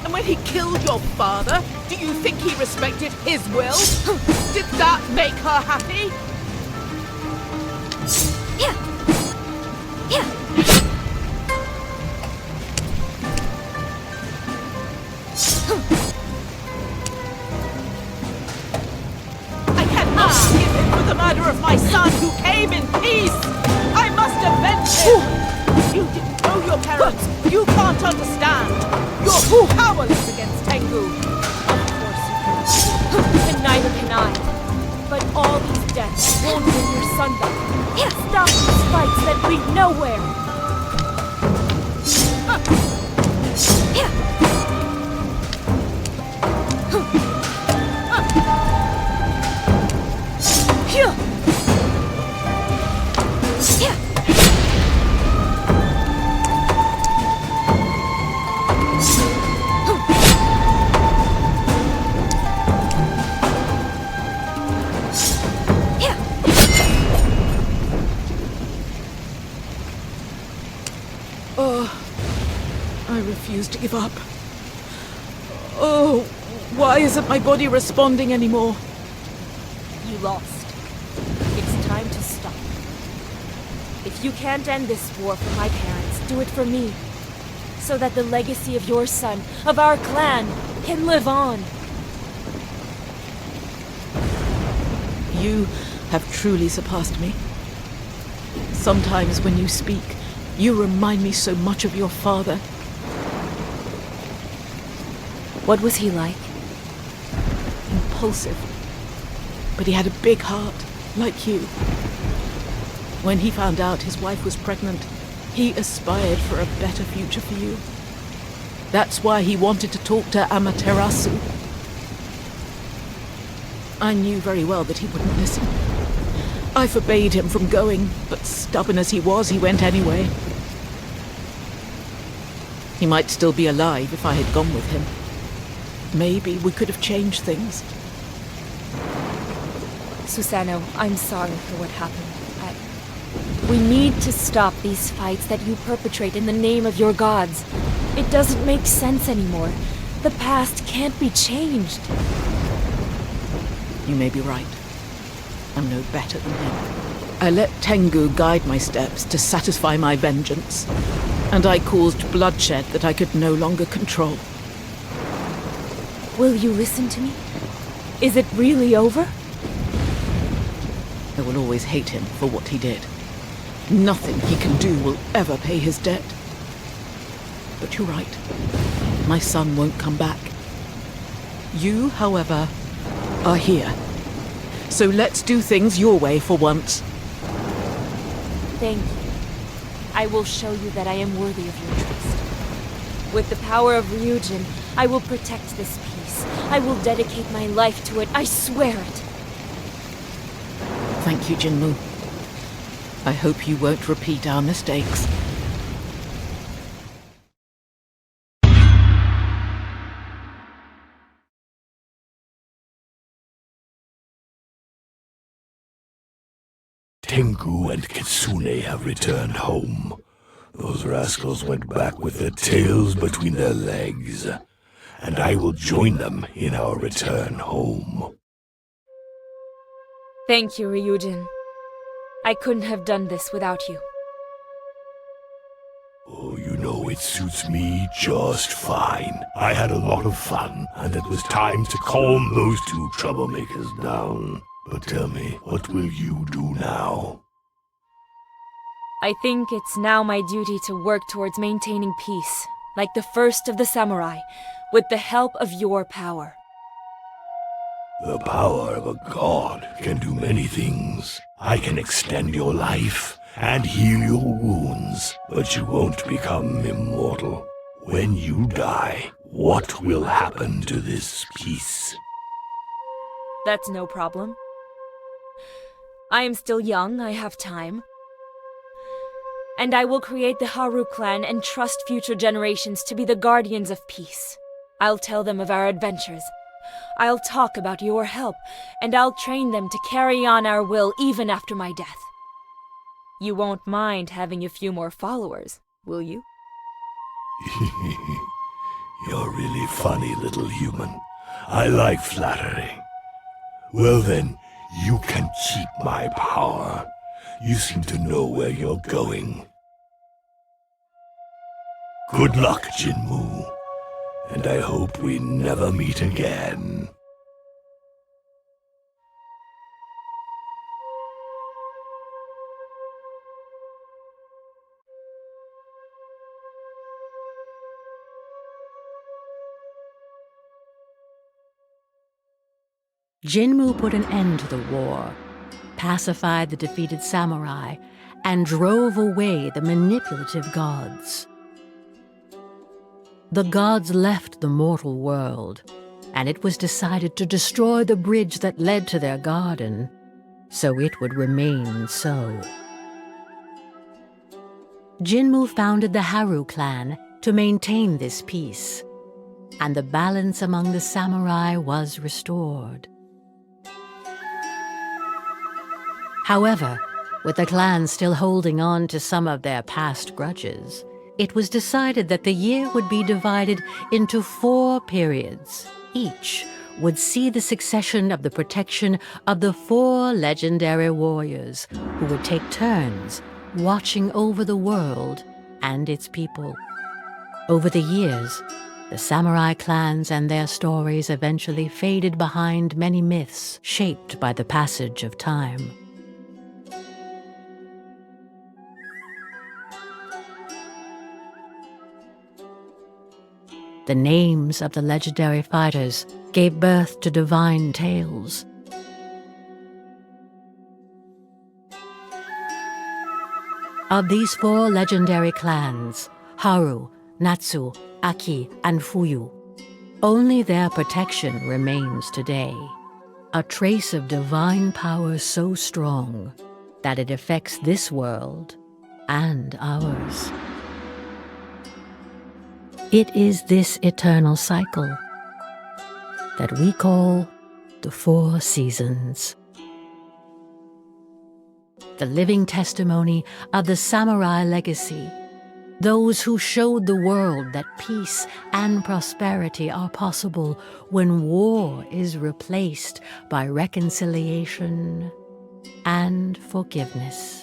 And when he killed your father, do you think he respected his will? Did that make her happy? I cannot forgive him for the murder of my son who came in peace! I must avenge him! You didn't know your parents! You can't understand! You're powerless against Tengu! Of course you can. And neither can I. But all these deaths won't bring your son back. Stop these fights that lead nowhere! I refuse to give up. Oh, why isn't my body responding anymore? You lost. It's time to stop. If you can't end this war for my parents, do it for me. So that the legacy of your son, of our clan, can live on. You have truly surpassed me. Sometimes when you speak, you remind me so much of your father. What was he like? Impulsive. But he had a big heart, like you. When he found out his wife was pregnant, he aspired for a better future for you. That's why he wanted to talk to Amaterasu. I knew very well that he wouldn't listen. I forbade him from going, but stubborn as he was, he went anyway. He might still be alive if I had gone with him. Maybe we could have changed things. Susano, I'm sorry for what happened. We need to stop these fights that you perpetrate in the name of your gods. It doesn't make sense anymore. The past can't be changed. You may be right. I'm no better than him. I let Tengu guide my steps to satisfy my vengeance, and I caused bloodshed that I could no longer control. Will you listen to me? Is it really over? I will always hate him for what he did. Nothing he can do will ever pay his debt. But you're right. My son won't come back. You, however, are here. So let's do things your way for once. Thank you. I will show you that I am worthy of your trust. With the power of Ryujin, I will protect this peace. I will dedicate my life to it, I swear it. Thank you, Jinmu. I hope you won't repeat our mistakes. Tengu and Kitsune have returned home. Those rascals went back with their tails between their legs, and I will join them in our return home. Thank you, Ryujin. I couldn't have done this without you. Oh, you know, it suits me just fine. I had a lot of fun, and it was time to calm those two troublemakers down. But tell me, what will you do now? I think it's now my duty to work towards maintaining peace, like the first of the samurai, with the help of your power. The power of a god can do many things. I can extend your life and heal your wounds, but you won't become immortal. When you die, what will happen to this peace? That's no problem. I am still young, I have time. And I will create the Haru clan and trust future generations to be the guardians of peace. I'll tell them of our adventures. I'll talk about your help, and I'll train them to carry on our will even after my death. You won't mind having a few more followers, will you? You're a really funny little human. I like flattery. Well then, you can keep my power. You seem to know where you're going. Good luck, Jinmu. And I hope we never meet again. Jinmu put an end to the war, pacified the defeated samurai, and drove away the manipulative gods. The gods left the mortal world, and it was decided to destroy the bridge that led to their garden, so it would remain so. Jinmu founded the Haru clan to maintain this peace, and the balance among the samurai was restored. However, with the clans still holding on to some of their past grudges, it was decided that the year would be divided into 4 periods. Each would see the succession of the protection of the 4 legendary warriors who would take turns watching over the world and its people. Over the years, the samurai clans and their stories eventually faded behind many myths shaped by the passage of time. The names of the legendary fighters gave birth to divine tales. Of these 4 legendary clans, Haru, Natsu, Aki, and Fuyu, only their protection remains today. A trace of divine power so strong that it affects this world and ours. It is this eternal cycle that we call the 4 seasons. The living testimony of the samurai legacy, those who showed the world that peace and prosperity are possible when war is replaced by reconciliation and forgiveness.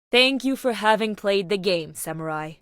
Thank you for having played the game, Samurai.